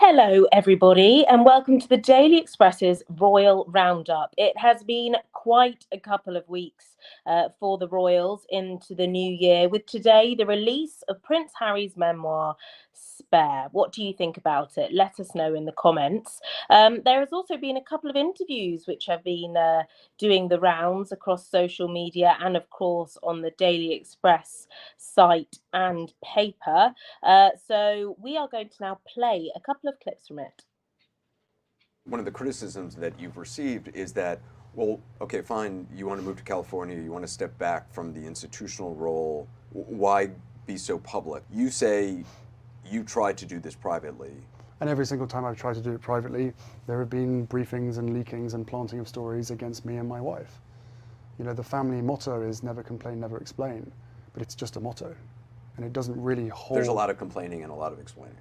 Hello, everybody, and welcome to the Daily Express's Royal Roundup. It has been quite a couple of weeks for the royals into the new year, with today the release of Prince Harry's memoir, Spare. What do you think about it? Let us know in the comments. There has also been a couple of interviews which have been doing the rounds across social media and, of course, on the Daily Express site and paper. So we are going to now play a couple of clips from it. One of the criticisms that you've received is that, well, okay, fine, you want to move to California, you want to step back from the institutional role, why be so public? You say you tried to do this privately. And every single time I've tried to do it privately, there have been briefings and leakings and planting of stories against me and my wife. You know, the family motto is never complain, never explain, but it's just a motto. And it doesn't really hold. There's a lot of complaining and a lot of explaining.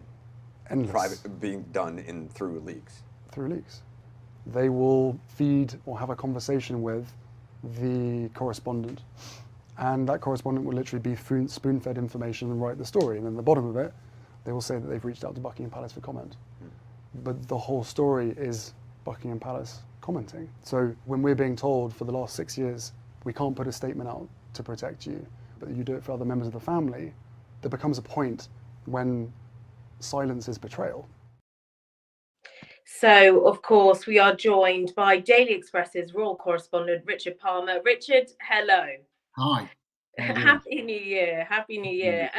Endless. Private being done through leaks. Through leaks. They will feed or have a conversation with the correspondent. And that correspondent will literally be spoon-fed information and write the story. And then at the bottom of it, they will say that they've reached out to Buckingham Palace for comment. But the whole story is Buckingham Palace commenting. So when we're being told for the last 6 years, we can't put a statement out to protect you, but you do it for other members of the family, there becomes a point when silence is betrayal. So, of course, we are joined by Daily Express's royal correspondent, Richard Palmer. Richard, hello. Hi. Happy New Year. Happy New Year.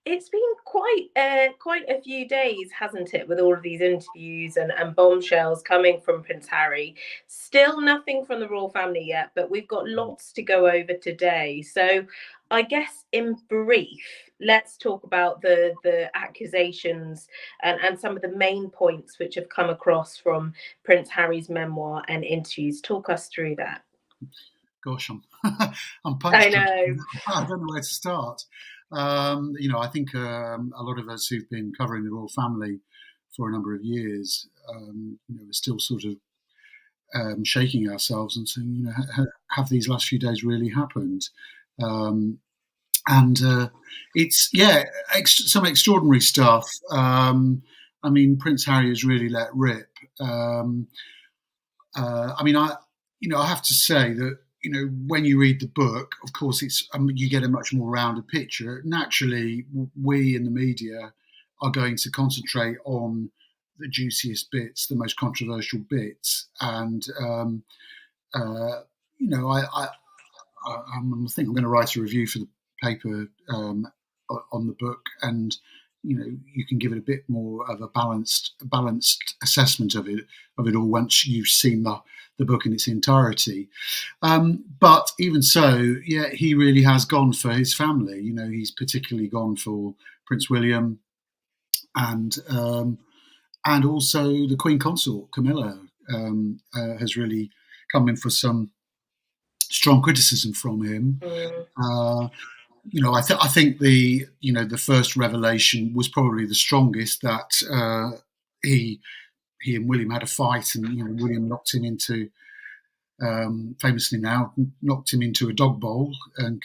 It's been quite a few days, hasn't it, with all of these interviews and bombshells coming from Prince Harry. Still nothing from the royal family yet, but we've got lots to go over today. So I guess in brief, let's talk about the accusations and some of the main points which have come across from Prince Harry's memoir and interviews. Talk us through that. Gosh, I'm punched. I know. I don't know where to start. I think a lot of us who've been covering the royal family for a number of years, we're still sort of shaking ourselves and saying, have these last few days really happened? It's some extraordinary stuff. Prince Harry has really let rip. I have to say that, when you read the book, of course, you get a much more rounded picture. Naturally, we in the media are going to concentrate on the juiciest bits, the most controversial bits, and I think I'm going to write a review for the paper on the book, and you can give it a bit more of a balanced assessment of it all once you've seen the book in its entirety. But even so, he really has gone for his family. He's particularly gone for Prince William and also the Queen Consort, Camilla, has really come in for some strong criticism from him. I think the first revelation was probably the strongest, that he and William had a fight, and William knocked him into, famously now, knocked him into a dog bowl and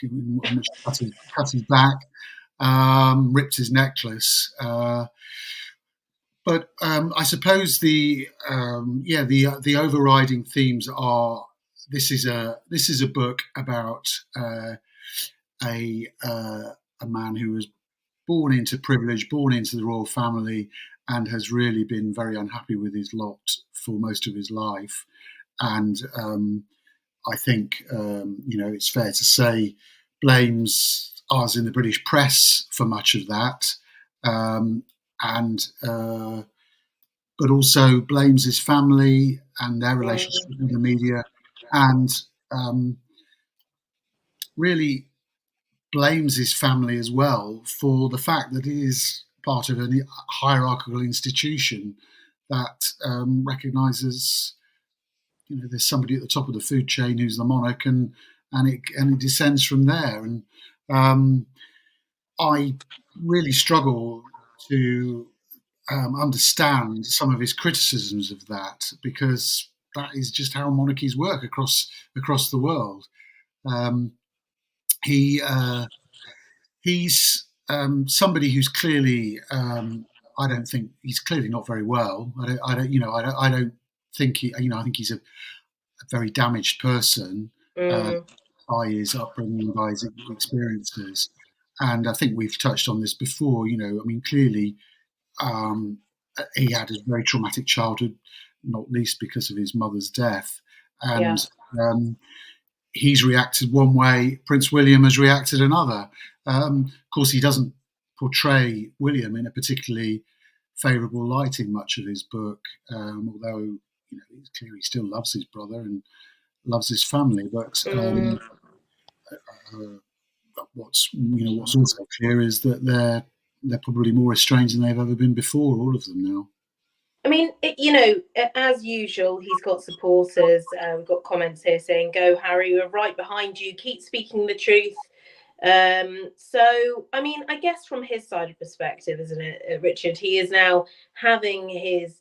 cut his back, ripped his necklace. But I suppose the overriding themes are, this is a book about a man who was born into privilege, born into the royal family, and has really been very unhappy with his lot for most of his life. And I think it's fair to say blames us in the British press for much of that, but also blames his family and their relationship with the media, and really blames his family as well for the fact that it is part of a hierarchical institution that recognises, there's somebody at the top of the food chain who's the monarch, and it descends from there. And I really struggle to understand some of his criticisms of that, because that is just how monarchies work across the world. He's somebody who's clearly I don't think he's clearly not very well. I don't think he. I think he's a very damaged person by his upbringing, by his experiences. And I think we've touched on this before. Clearly, he had a very traumatic childhood, not least because of his mother's death. And he's reacted one way, Prince William has reacted another. Of course, he doesn't portray William in a particularly favourable light in much of his book, although he clearly still loves his brother and loves his family. But what's also clear is that they're probably more estranged than they've ever been before, all of them now. I mean, as usual, he's got supporters. We've got comments here saying, "Go, Harry, we're right behind you. Keep speaking the truth." So, I mean, I guess from his side of perspective, isn't it, Richard? He is now having his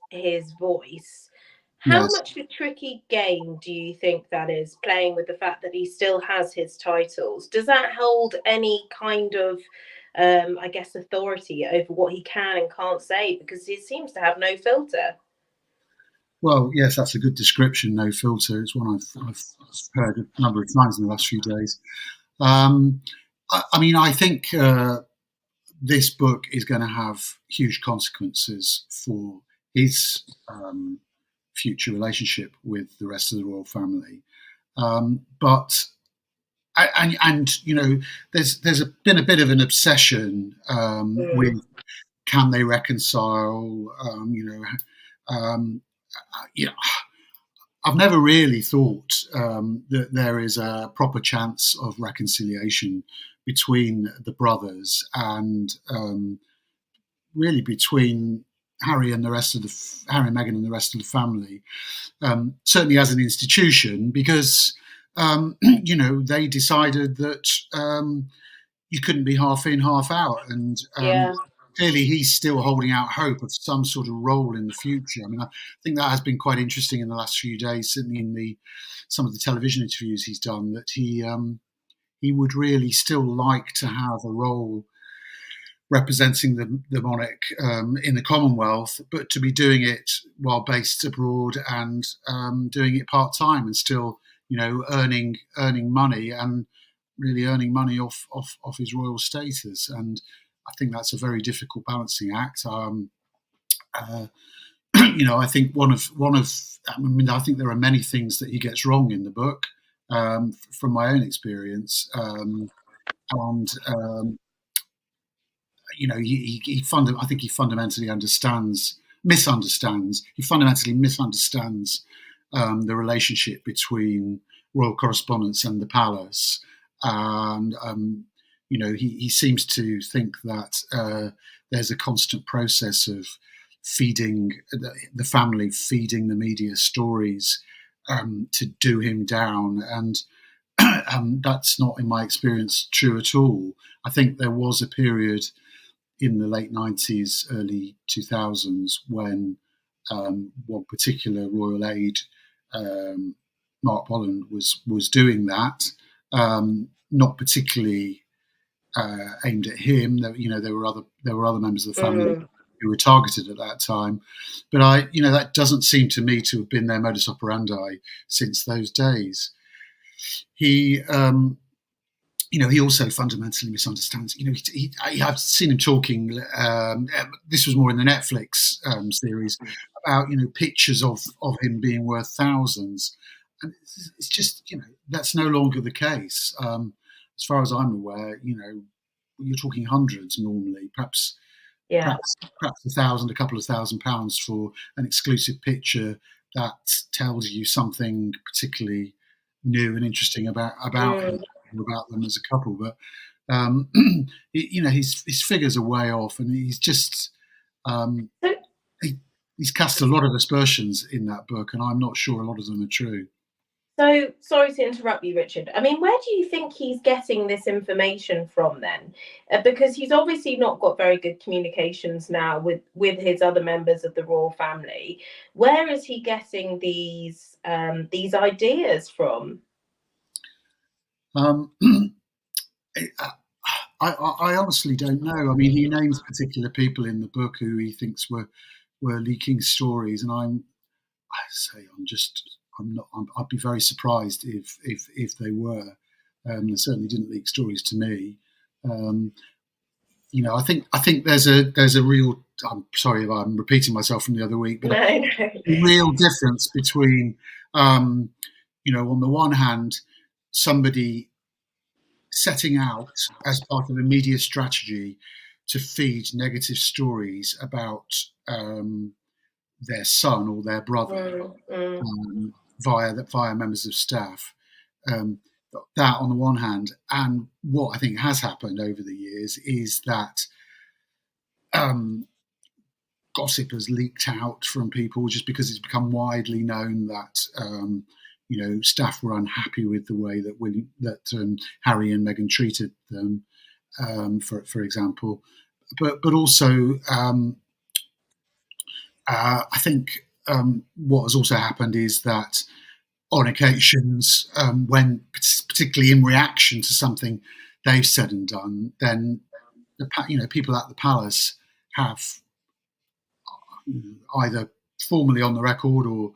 voice. How much of a tricky game do you think that is, playing with the fact that he still has his titles? Does that hold any kind of I guess, authority over what he can and can't say, because he seems to have no filter? Well, yes, that's a good description, no filter. It's one I've heard a number of times in the last few days. I think this book is going to have huge consequences for his future relationship with the rest of the royal family. There's been a bit of an obsession with, can they reconcile? I've never really thought that there is a proper chance of reconciliation between the brothers, and really between Harry and Meghan and the rest of the family. Certainly as an institution, because they decided that you couldn't be half in, half out, and clearly he's still holding out hope of some sort of role in the future. I mean, I think that has been quite interesting in the last few days, certainly in some of the television interviews he's done, that he would really still like to have a role representing the monarch in the Commonwealth, but to be doing it while based abroad, and doing it part-time, and still earning money, and really earning money off his royal status. And I think that's a very difficult balancing act. I think I think there are many things that he gets wrong in the book, from my own experience, I think he fundamentally misunderstands the relationship between royal correspondence and the palace. And he seems to think that there's a constant process of feeding the family, feeding the media stories to do him down, and that's not, in my experience, true at all. I think there was a period in the late 90s, early 2000s, when one particular royal aide, Mark Bolland, was doing that, not particularly aimed at him. There were other members of the family who were targeted at that time, but that doesn't seem to me to have been their modus operandi since those days. He also fundamentally misunderstands. I've seen him talking. This was more in the Netflix series, about pictures of him being worth thousands, and it's just that's no longer the case. As far as I'm aware, you're talking hundreds normally, perhaps a couple of £1,000 for an exclusive picture that tells you something particularly new and interesting about them as a couple. But his figures are way off, and he's just he's cast a lot of aspersions in that book, and I'm not sure a lot of them are true. So, sorry to interrupt you, Richard. I mean, where do you think he's getting this information from then? Because he's obviously not got very good communications now with his other members of the royal family. Where is he getting these ideas from? I honestly don't know. I mean, he names particular people in the book who he thinks were leaking stories, and I'd be very surprised if they were. They certainly didn't leak stories to me. I think there's a real. I'm sorry if I'm repeating myself from the other week, but No. a real difference between, on the one hand, somebody setting out as part of a media strategy to feed negative stories about their son or their brother via members of staff. That on the one hand, and what I think has happened over the years is that gossip has leaked out from people just because it's become widely known that staff were unhappy with the way that Harry and Meghan treated them, for example, but also I think what has also happened is that on occasions, when particularly in reaction to something they've said and done, then people at the palace have either formally on the record or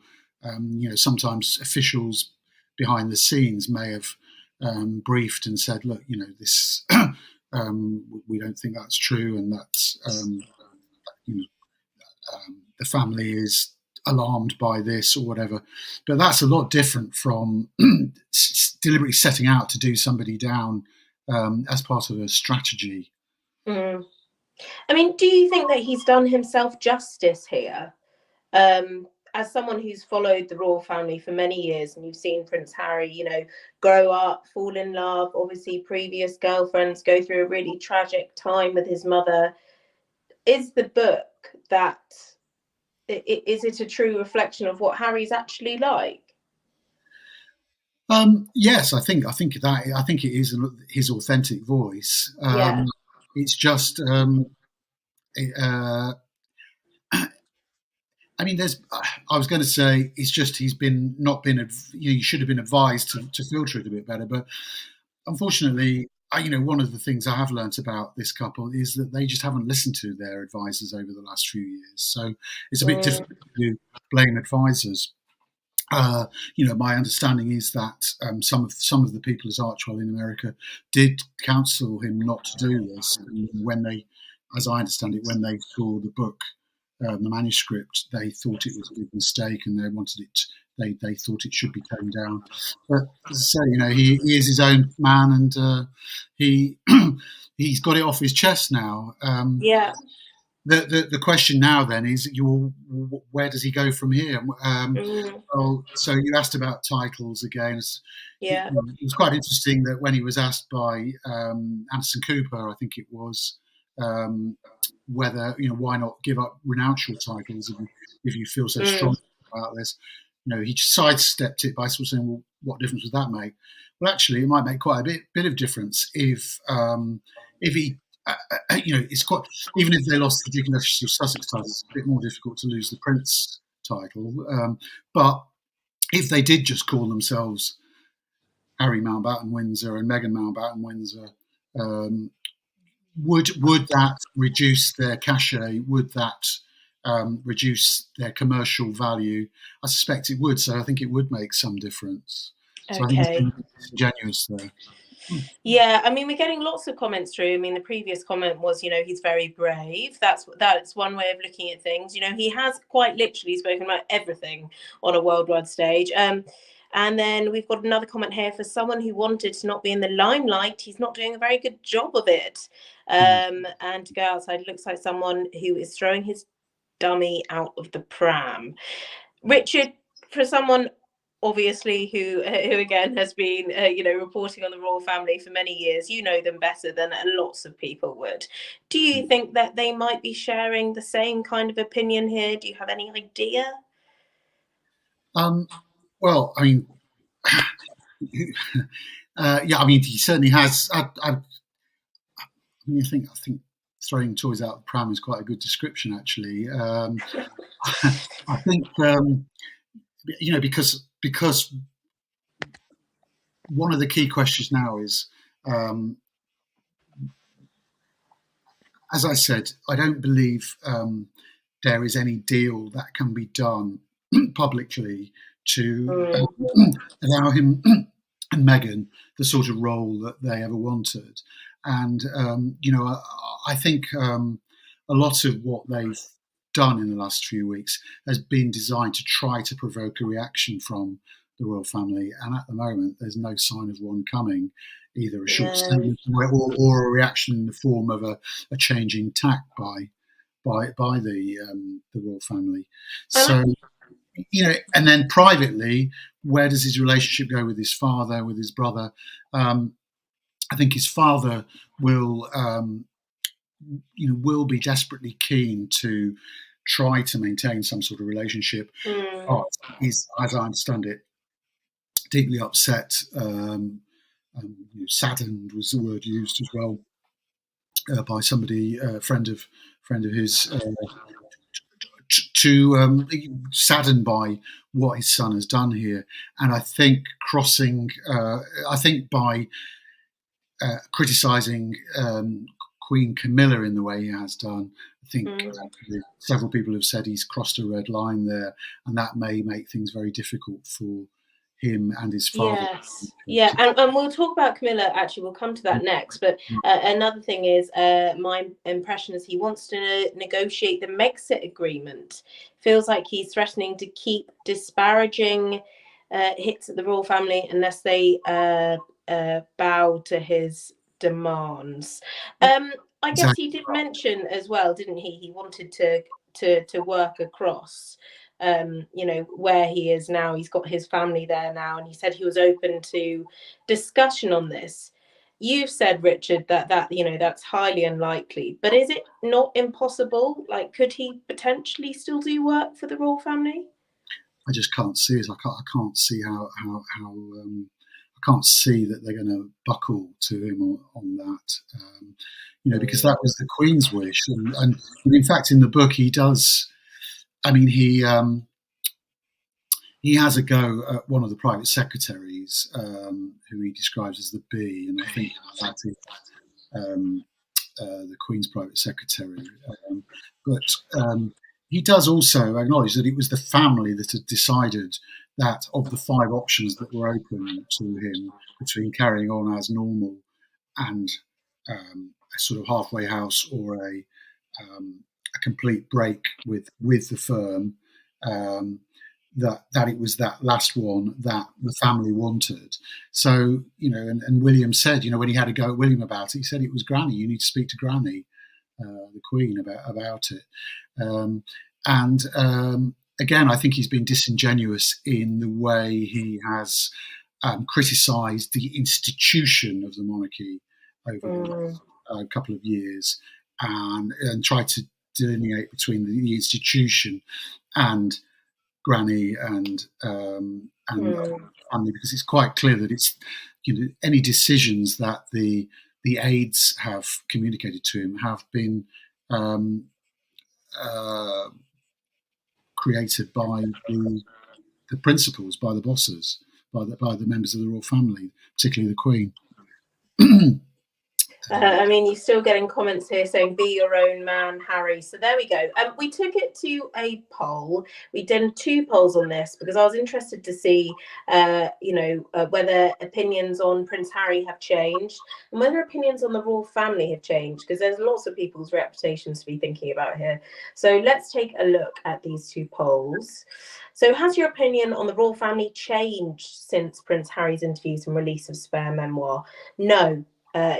sometimes officials behind the scenes may have briefed and said, look, this we don't think that's true, and that's the family is alarmed by this or whatever. But that's a lot different from deliberately setting out to do somebody down as part of a strategy. I mean, do you think that he's done himself justice here? As someone who's followed the royal family for many years, and you've seen Prince Harry, grow up, fall in love, obviously previous girlfriends, go through a really tragic time with his mother. Is the book is it a true reflection of what Harry's actually like? Yes, I think it is his authentic voice. It's just I mean, I was going to say it's just he's not been. You should have been advised to filter it a bit better. But unfortunately, one of the things I have learnt about this couple is that they just haven't listened to their advisors over the last few years. So it's a bit difficult to blame advisors. My understanding is that some of the people at Archwell in America did counsel him not to do this. And when they, as I understand it, when they saw the book, the manuscript, they thought it was a big mistake, and they wanted it. They thought it should be toned down. But as I say, he is his own man, and he's got it off his chest now. The question now then is, where does he go from here? So you asked about titles again. Yeah, it was quite interesting that when he was asked by Anderson Cooper, I think it was, whether why not renounce your titles if you feel so strongly about this. He sidestepped it by sort of saying, well, what difference would that make? Well, actually, it might make quite a bit of difference if he. It's quite, even if they lost the Duke and Duchess of Sussex title, it's a bit more difficult to lose the Prince title. But if they did just call themselves Harry Mountbatten Windsor and Meghan Mountbatten Windsor, would that reduce their cachet? Would that reduce their commercial value? I suspect it would. So I think it would make some difference. So I think it's disingenuous there. Yeah, I mean, we're getting lots of comments through. I mean, the previous comment was, he's very brave. That's one way of looking at things. He has quite literally spoken about everything on a worldwide stage. And then we've got another comment here: for someone who wanted to not be in the limelight, he's not doing a very good job of it. And to go outside, it looks like someone who is throwing his dummy out of the pram. Richard, for someone obviously who again has been reporting on the royal family for many years, them better than lots of people would. Do you think that they might be sharing the same kind of opinion here? Do you have any idea? Well, I mean, I mean, he certainly has. I think throwing toys out of the pram is quite a good description, actually. I think because one of the key questions now is as I said, I don't believe there is any deal that can be done publicly to allow him and Meghan the sort of role that they ever wanted. And I think a lot of what they've done in the last few weeks has been designed to try to provoke a reaction from the royal family. And at the moment, there's no sign of one coming, either a short statement or a reaction in the form of a changing tack by the royal family. So, and then privately, where does his relationship go with his father, with his brother? I think his father will be desperately keen to try to maintain some sort of relationship. But he's, as I understand it, deeply upset. Saddened was the word used as well by somebody, a friend of his, saddened by what his son has done here. And I think by criticising Queen Camilla in the way he has done, I think several people have said he's crossed a red line there, and that may make things very difficult for him and his father. Yes, and we'll talk about Camilla. Actually, we'll come to that next. But another thing is, my impression is he wants to negotiate the Megxit agreement. Feels like he's threatening to keep disparaging hits at the royal family unless they bow to his demands. I guess he did mention as well, didn't he? He wanted to work across. Where he is now, he's got his family there now, and he said he was open to discussion on this. You've said, Richard, that that's highly unlikely, but is it not impossible? Like, could he potentially still do work for the royal family? I just can't see it. I can't see how I can't see that they're going to buckle to him on that. Because that was the Queen's wish, and in fact, in the book, he does. I mean, he has a go at one of the private secretaries, who he describes as the Bee, and I think that is the Queen's private secretary. But he does also acknowledge that it was the family that had decided that of the 5 options that were open to him between carrying on as normal and a sort of halfway house or a complete break with the firm, that it was that last one that the family wanted. So, and William said, when he had a go at William about it, he said it was Granny. You need to speak to Granny, the Queen, about it. Again, I think he's been disingenuous in the way he has criticised the institution of the monarchy over a couple of years, and tried to delineate between the institution and Granny and family, because it's quite clear that it's any decisions that the aides have communicated to him have been created by the principals, by the bosses, by the members of the royal family, particularly the Queen. You're still getting comments here saying, be your own man, Harry. So there we go. We took it to a poll. We did 2 polls on this because I was interested to see, whether opinions on Prince Harry have changed and whether opinions on the royal family have changed, because there's lots of people's reputations to be thinking about here. So let's take a look at these 2 polls. So has your opinion on the royal family changed since Prince Harry's interviews and release of Spare Memoir? No.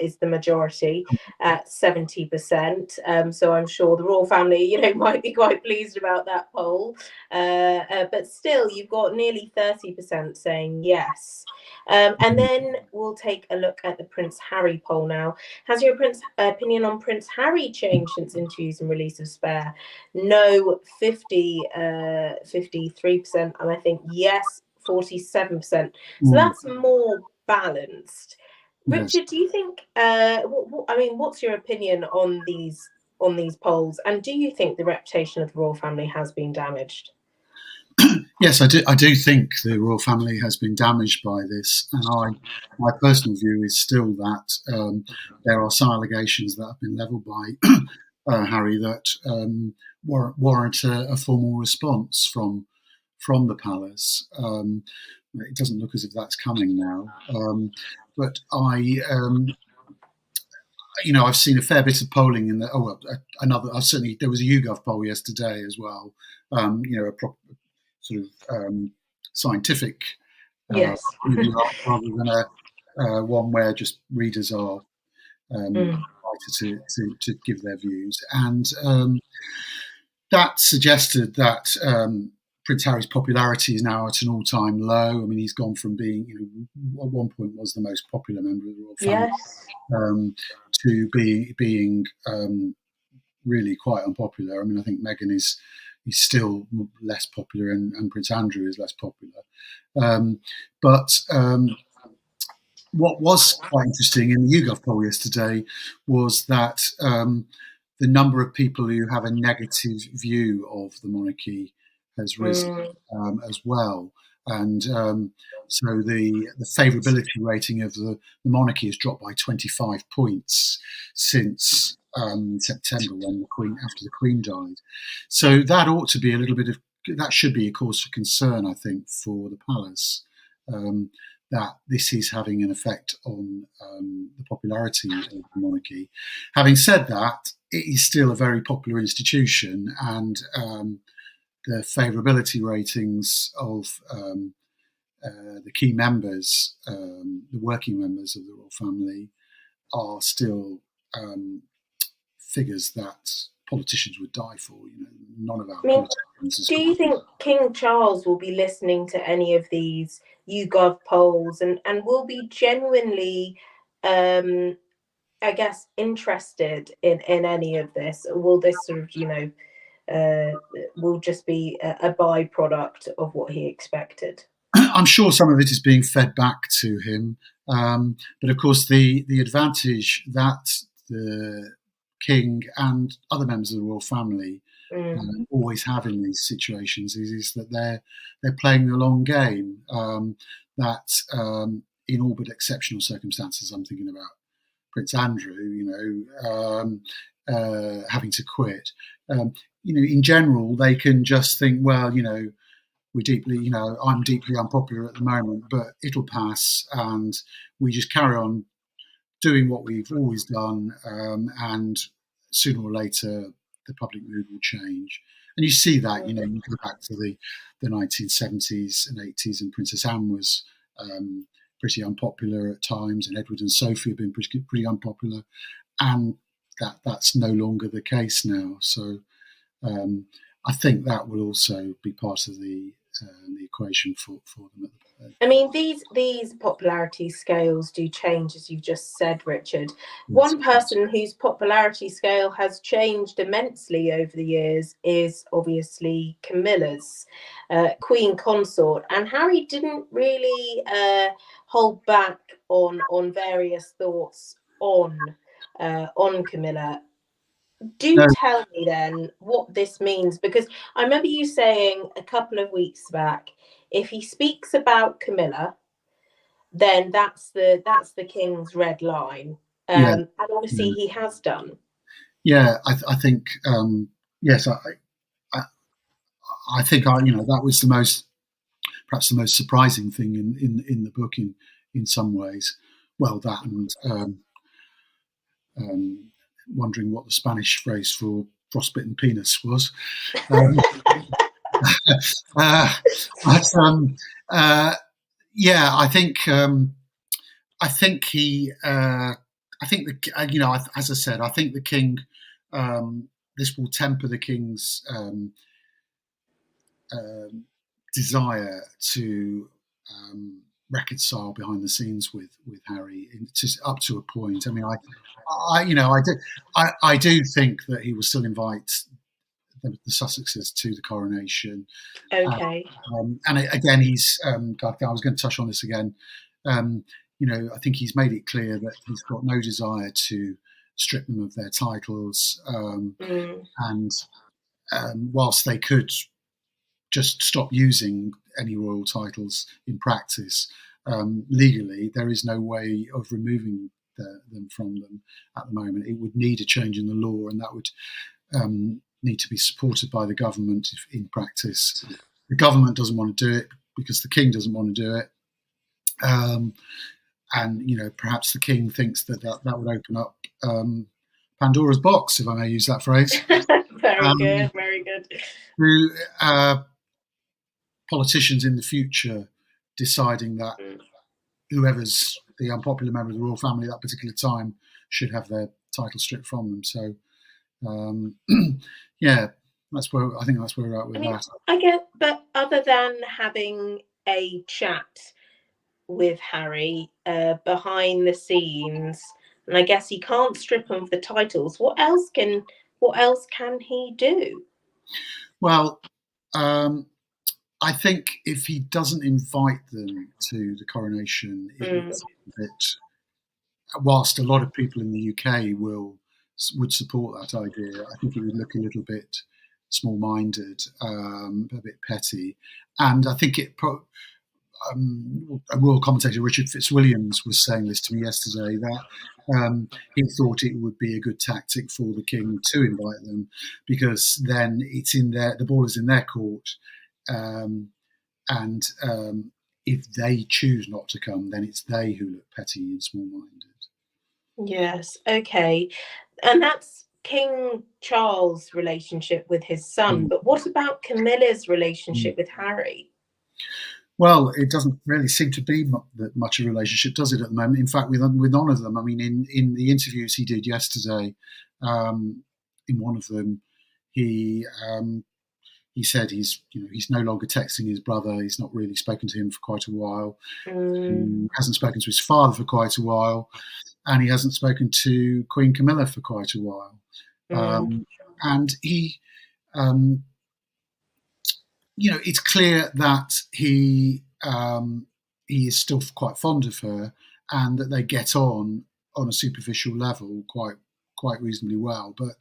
Is the majority at 70%. So I'm sure the royal family, might be quite pleased about that poll. But still, you've got nearly 30% saying yes. And then we'll take a look at the Prince Harry poll now. Has your opinion on Prince Harry changed since interviews and release of Spare? No, 53%. And I think yes, 47%. So that's more balanced. Richard, do you think? What's your opinion on these polls, and do you think the reputation of the royal family has been damaged? Yes, I do. I do think the royal family has been damaged by this, and my personal view is still that there are some allegations that have been levelled by Harry, that warrant a formal response from the palace. It doesn't look as if that's coming now, but I've seen a fair bit of polling in the. Certainly there was a YouGov poll yesterday as well. A proper sort of scientific Yes. review rather than one where just readers are invited to give their views, and that suggested that Prince Harry's popularity is now at an all-time low. I mean, he's gone from being, at one point was the most popular member of the royal family, to being really quite unpopular. I mean, I think Meghan is still less popular, and Prince Andrew is less popular. But what was quite interesting in the YouGov poll yesterday was that the number of people who have a negative view of the monarchy has risen as well. And so the favourability rating of the monarchy has dropped by 25 points since September, after the Queen died. So that ought to be that should be a cause for concern, I think, for the palace, that this is having an effect on the popularity of the monarchy. Having said that, it is still a very popular institution, and the favourability ratings of the key members, the working members of the royal family, are still figures that politicians would die for. None of our politicians. Do you think King Charles will be listening to any of these YouGov polls and will be genuinely, I guess, interested in any of this? Or will this sort of, will just be a byproduct of what he expected? I'm sure some of it is being fed back to him, but of course the advantage that the King and other members of the royal family always have in these situations is that they're playing the long game. That in all but exceptional circumstances, I'm thinking about Prince Andrew, having to quit. In general, they can just think, well, I'm deeply unpopular at the moment, but it'll pass, and we just carry on doing what we've always done, and sooner or later the public mood will change. And you see that, you go back to the 1970s and 80s, and Princess Anne was pretty unpopular at times, and Edward and Sophie have been pretty unpopular, and that's no longer the case now. So I think that will also be part of the equation for them. I mean, these popularity scales do change, as you've just said, Richard. One person whose popularity scale has changed immensely over the years is obviously Camilla's Queen Consort, and Harry didn't really hold back on various thoughts on Camilla. Tell me then what this means, because I remember you saying a couple of weeks back, if he speaks about Camilla, then that's the King's red line, and obviously he has done. Yeah, I think yes, I think that was perhaps the most surprising thing in the book in some ways. Well, that and wondering what the Spanish phrase for frostbitten penis was. I think he. I think as I said, I think the King. This will temper the King's desire to reconcile behind the scenes with Harry, up to a point. I mean, I do think that he will still invite the Sussexes to the coronation. Okay. And again, he's. I was going to touch on this again. I think he's made it clear that he's got no desire to strip them of their titles, and whilst they could just stop using any royal titles in practice, legally there is no way of removing them from them at the moment. It would need a change in the law, and that would need to be supported by the government in practice. The government doesn't want to do it because the king doesn't want to do it. And, you know, perhaps the king thinks that would open up Pandora's box, if I may use that phrase. Very good. To politicians in the future deciding that whoever's the unpopular member of the royal family at that particular time should have their title stripped from them. So, yeah, I think that's where we're at with that. I get, but other than having a chat with Harry behind the scenes, and I guess he can't strip him of the titles. What else can he do? Well, I think if he doesn't invite them to the coronation, whilst a lot of people in the UK would support that idea, I think it would look a little bit small-minded, a bit petty, and I think a royal commentator, Richard Fitzwilliams, was saying this to me yesterday, that he thought it would be a good tactic for the king to invite them, because then the ball is in their court, and if they choose not to come, then it's they who look petty and small-minded. Yes, okay. And that's King Charles' relationship with his son, but what about Camilla's relationship with Harry? Well, it doesn't really seem to be much of a relationship, does it, at the moment? In fact, with none of them. I mean, in the interviews he did yesterday, in one of them, he said he's no longer texting his brother. He's not really spoken to him for quite a while. Hasn't spoken to his father for quite a while, and he hasn't spoken to Queen Camilla for quite a while. And he, it's clear that he is still quite fond of her, and that they get on a superficial level quite reasonably well. But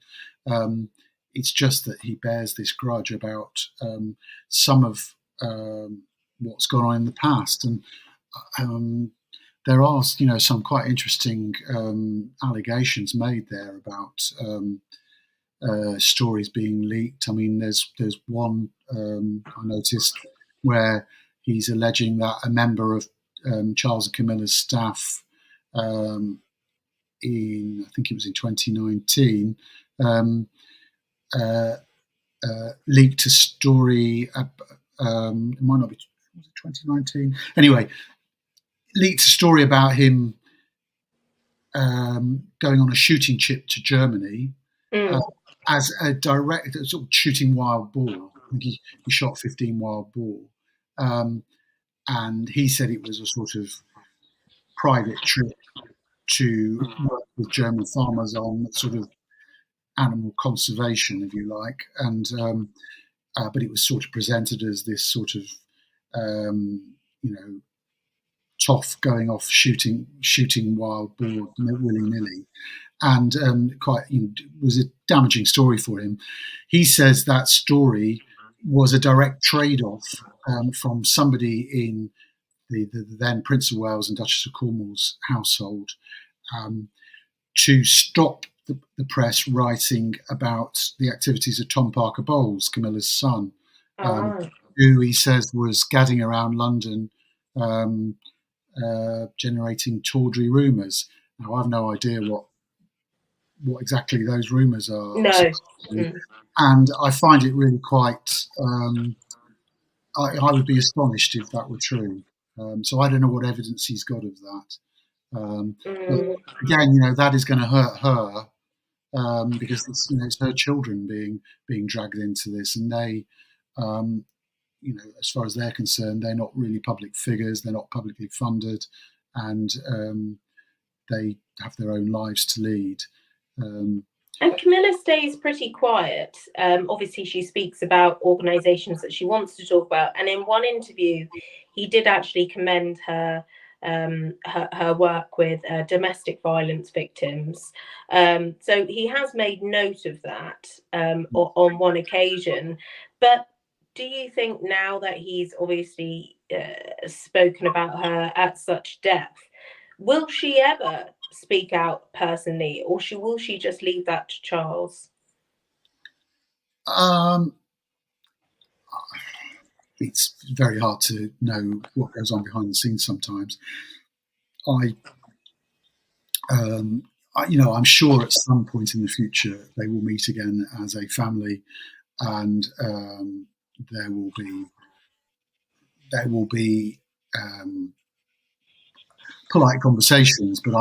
it's just that he bears this grudge about some of what's gone on in the past, and there are some quite interesting allegations made there about stories being leaked. I mean, there's one I noticed where he's alleging that a member of Charles and Camilla's staff I think it was in 2019, leaked a story. It might not be 2019. Anyway, leaked a story about him going on a shooting trip to Germany as a director, sort of shooting wild boar. I think he shot 15 wild boar, and he said it was a sort of private trip to work with German farmers on sort of animal conservation, if you like, and but it was sort of presented as this sort of toff going off shooting wild boar willy-nilly, and was a damaging story for him. He says that story was a direct trade-off from somebody in the then Prince of Wales and Duchess of Cornwall's household to stop the press writing about the activities of Tom Parker Bowles, Camilla's son, who he says was gadding around London generating tawdry rumours. Now, I've no idea what exactly those rumours are. No. And I find it really quite... I would be astonished if that were true. So I don't know what evidence he's got of that. But again, that is going to hurt her because it's her children being dragged into this, and they, as far as they're concerned, they're not really public figures. They're not publicly funded, and they have their own lives to lead. And Camilla stays pretty quiet. Obviously, she speaks about organisations that she wants to talk about. And in one interview, he did actually commend her work with domestic violence victims. So he has made note of that on one occasion. But do you think now that he's obviously spoken about her at such depth, will she ever speak out personally, or will she just leave that to Charles? It's very hard to know what goes on behind the scenes sometimes. I'm sure at some point in the future they will meet again as a family, and there will be polite conversations. But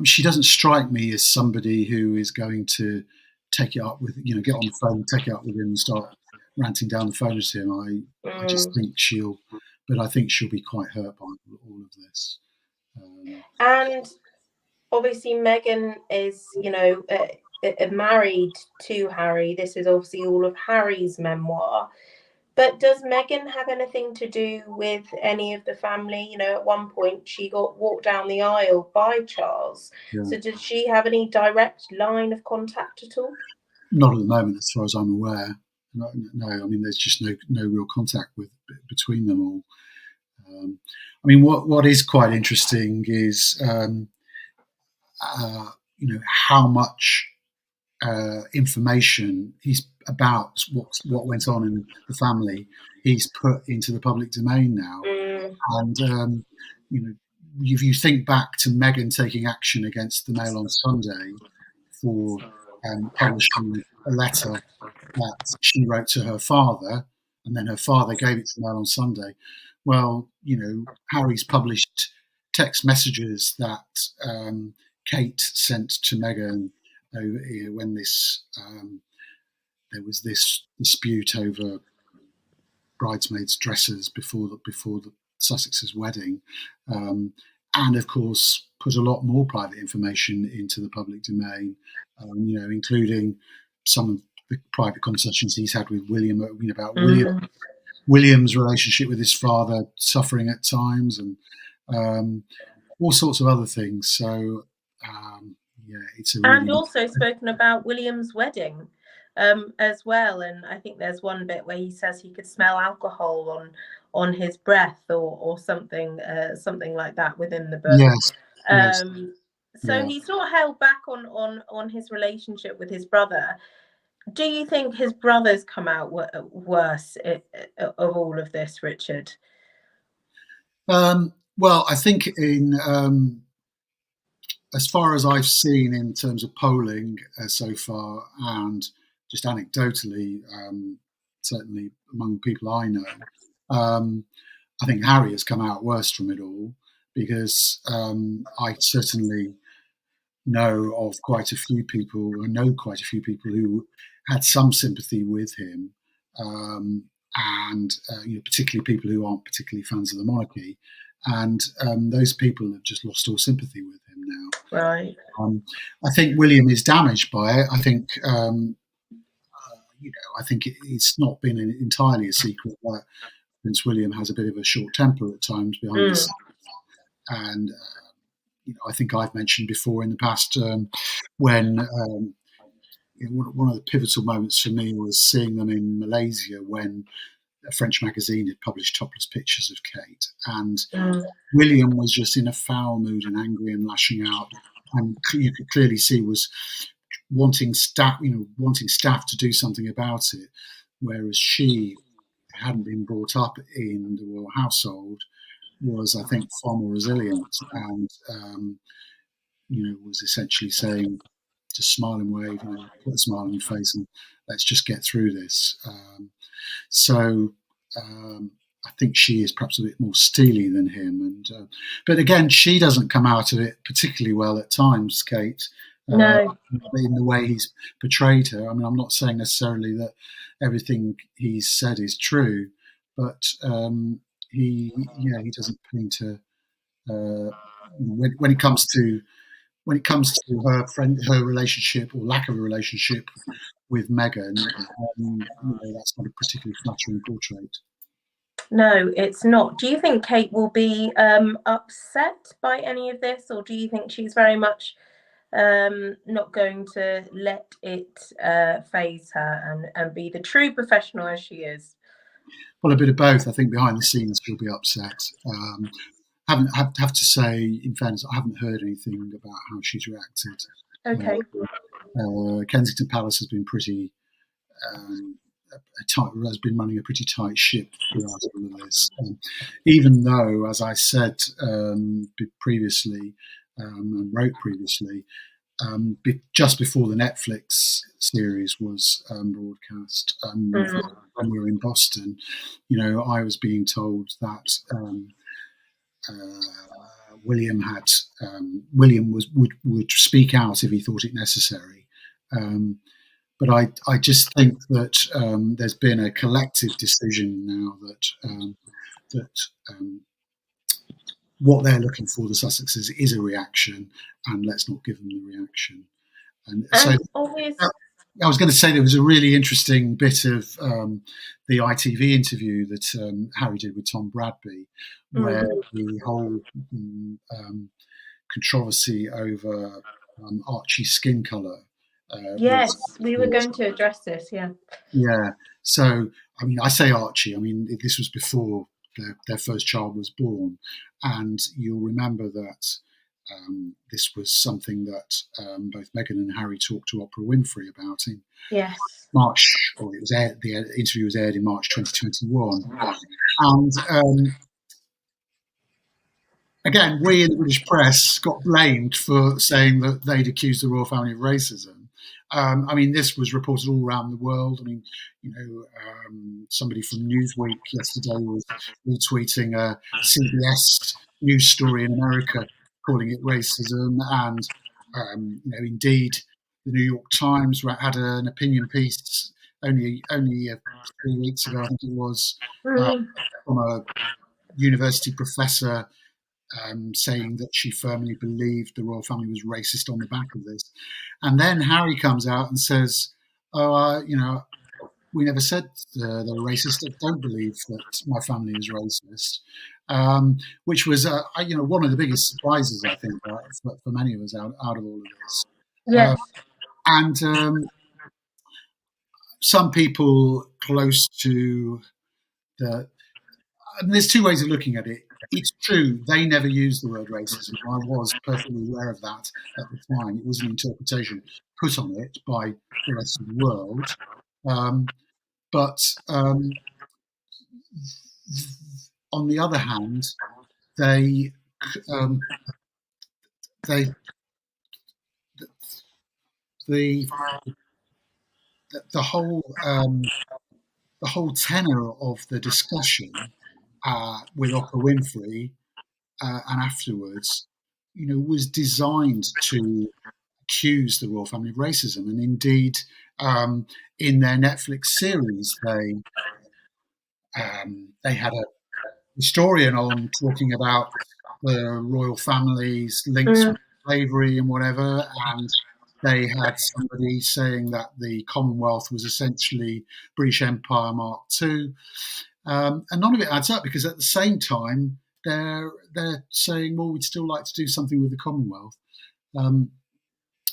she doesn't strike me as somebody who is going to take it up with, get on the phone, take it up with him, and start ranting down the phone to him. I just think I think she'll be quite hurt by all of this. And obviously, Meghan is, married to Harry. This is obviously all of Harry's memoir. But does Meghan have anything to do with any of the family? At one point she got walked down the aisle by Charles. Yeah. So did she have any direct line of contact at all? Not at the moment, as far as I'm aware. No, I mean, there's just no real contact between them all. I mean, what is quite interesting is, how much information he's about what went on in the family he's put into the public domain now. And if you think back to Meghan taking action against the Mail on Sunday for publishing a letter that she wrote to her father, and then her father gave it to the Mail on Sunday. Well, Harry's published text messages that Kate sent to Meghan when there was this dispute over bridesmaids' dresses before the Sussex's wedding, and of course put a lot more private information into the public domain, including some of the private conversations he's had with William, about William's relationship with his father suffering at times, and all sorts of other things. So it's and also spoken about William's wedding as well. And I think there's one bit where he says he could smell alcohol on his breath or something like that within the book. Yes. So he's not held back on his relationship with his brother. Do you think his brothers come out worse of all of this, Richard? Well, I think as far as I've seen in terms of polling so far, and just anecdotally, certainly among people I know, I think Harry has come out worse from it all, because I certainly know quite a few people who had some sympathy with him, and particularly people who aren't particularly fans of the monarchy, and those people have just lost all sympathy with him now. Right. I think William is damaged by it. I think it's not been entirely a secret that Prince William has a bit of a short temper at times behind the scenes, and I think I've mentioned before in the past when one of the pivotal moments for me was seeing them in Malaysia when a French magazine had published topless pictures of Kate, and William was just in a foul mood and angry and lashing out, and you could clearly see was wanting staff to do something about it, whereas she hadn't been brought up in the royal household, was, I think, far more resilient, and was essentially saying, just smile and wave, put a smile on your face, and let's just get through this. So I think she is perhaps a bit more steely than him, and but again, she doesn't come out of it particularly well at times, Kate. No. In the way he's portrayed her. I mean, I'm not saying necessarily that everything he's said is true, but he doesn't seem to. When it comes to her relationship or lack of a relationship with Meghan, that's not a particularly flattering portrait. No, it's not. Do you think Kate will be upset by any of this, or do you think she's very much not going to let it faze her and be the true professional as she is? Well, a bit of both. I think behind the scenes she'll be upset. have to say, in fairness, I haven't heard anything about how she's reacted. Okay. Kensington Palace has been pretty has been running a pretty tight ship throughout all of this. Even though, as I said previously and wrote previously, just before the Netflix series was broadcast, when we were in Boston, I was being told that William would speak out if he thought it necessary. But I just think that there's been a collective decision now that what they're looking for, the Sussexes, is a reaction, and let's not give them the reaction. And so I was going to say there was a really interesting bit of the ITV interview that Harry did with Tom Bradby, where the whole controversy over Archie's skin colour. Yes, we were going to address this, yeah. Yeah. So, I mean, I say Archie. I mean, this was before their first child was born. And you'll remember that this was something that both Meghan and Harry talked to Oprah Winfrey about in March, or it was the interview was aired in March 2021. And again, we in the British press got blamed for saying that they'd accused the royal family of racism. I mean, this was reported all around the world. I mean, somebody from Newsweek yesterday was retweeting a CBS news story in America calling it racism, and indeed, the New York Times had an opinion piece only 3 weeks ago, I think it was, from a university professor saying that she firmly believed the royal family was racist on the back of this. And then Harry comes out and says, we never said they're racist. I don't believe that my family is racist, which was, one of the biggest surprises, I think, for many of us out of all of this. Yes. And some people close to there's two ways of looking at it. It's true, they never used the word racism. I was perfectly aware of that at the time. It was an interpretation put on it by the rest of the world. But on the other hand, the whole tenor of the discussion with Oprah Winfrey and afterwards, was designed to accuse the royal family of racism. And indeed, in their Netflix series, they had a historian on talking about the royal family's links with slavery and whatever, and they had somebody saying that the Commonwealth was essentially British Empire Mark II. And none of it adds up, because at the same time, they're saying, well, we'd still like to do something with the Commonwealth.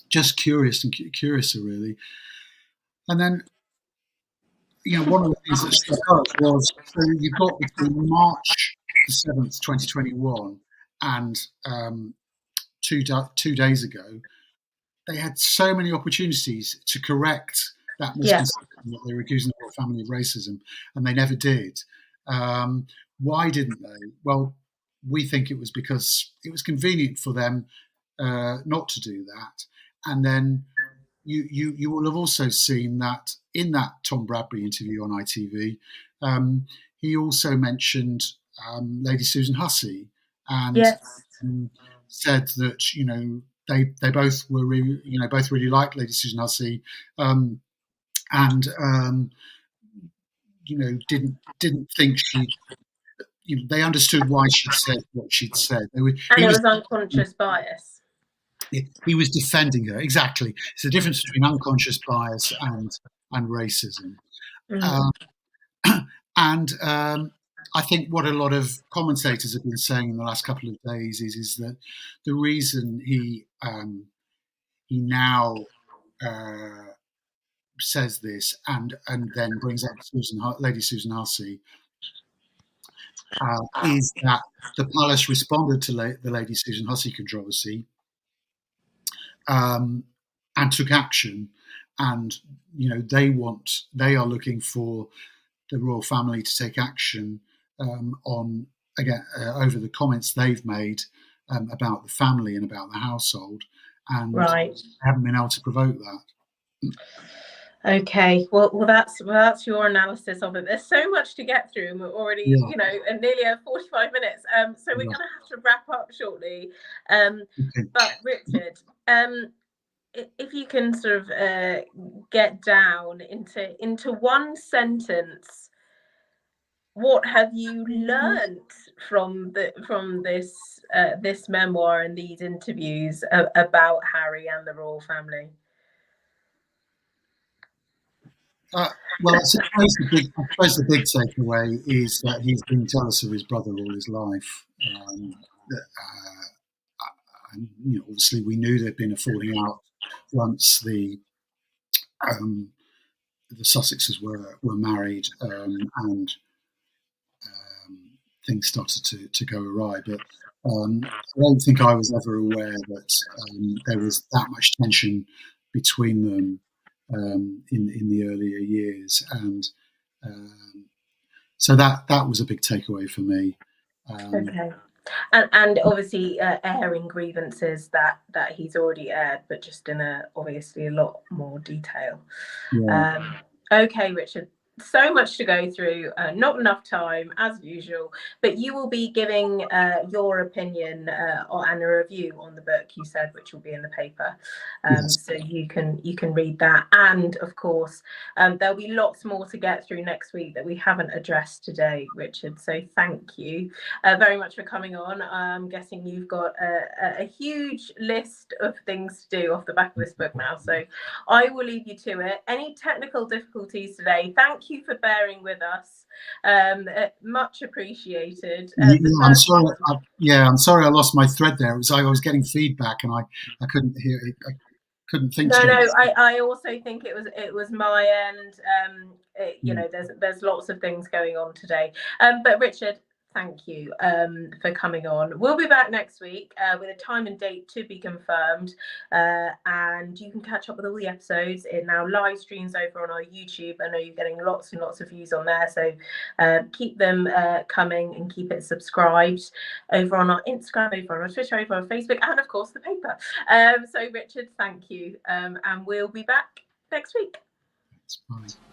Just curiouser, really. And then, one of the things that struck us was, so you've got between March the 7th, 2021, and 2 days ago, they had so many opportunities to correct that misconception that they were accusing the royal family of racism, and they never did. Why didn't they? Well, we think it was because it was convenient for them not to do that. And then you will have also seen that in that Tom Bradby interview on ITV, he also mentioned Lady Susan Hussey, and said that they both were both really liked Lady Susan Hussey, and didn't think she. They understood why she'd said what she'd said. It was unconscious bias. He was defending her. Exactly. It's the difference between unconscious bias and racism. And I think what a lot of commentators have been saying in the last couple of days is that the reason he now says this and then brings up Lady Susan Hussey is that the palace responded to the Lady Susan Hussey controversy and took action. And they are looking for the royal family to take action on again over the comments they've made about the family and about the household, and Right. they haven't been able to provoke that. Okay, well, that's your analysis of it. There's so much to get through, and we're already, and nearly 45 minutes. So we're going to have to wrap up shortly. Okay. But Richard, if you can sort of get down into one sentence, what have you learned from this memoir and these interviews about Harry and the royal family? Well, I suppose the big takeaway is that he's been jealous of his brother all his life. And, obviously, we knew there'd been a falling out once the Sussexes were married, and things started to go awry. But I don't think I was ever aware that there was that much tension between them in the earlier years, and so that was a big takeaway for me. Okay. And obviously airing grievances that he's already aired, but just in obviously a lot more detail. Yeah. Okay, Richard, so much to go through, not enough time as usual, but you will be giving your opinion and a review on the book, you said, which will be in the paper. Yes. So you can read that, and of course there'll be lots more to get through next week that we haven't addressed today, Richard, so thank you very much for coming on. I'm guessing you've got a huge list of things to do off the back of this book now, so I will leave you to it. Any technical difficulties today, thank you for bearing with us. Much appreciated. I'm sorry. I'm sorry I lost my thread there. It was I was getting feedback and I couldn't hear it. I couldn't think. No, I also think it was my end. There's lots of things going on today. But Richard, thank you for coming on. We'll be back next week with a time and date to be confirmed, and you can catch up with all the episodes. It now live streams over on our YouTube. I know you're getting lots and lots of views on there, so keep them coming and keep it subscribed over on our Instagram, over on our Twitter, over on Facebook, and of course the paper. So Richard, thank you, and we'll be back next week. That's fine.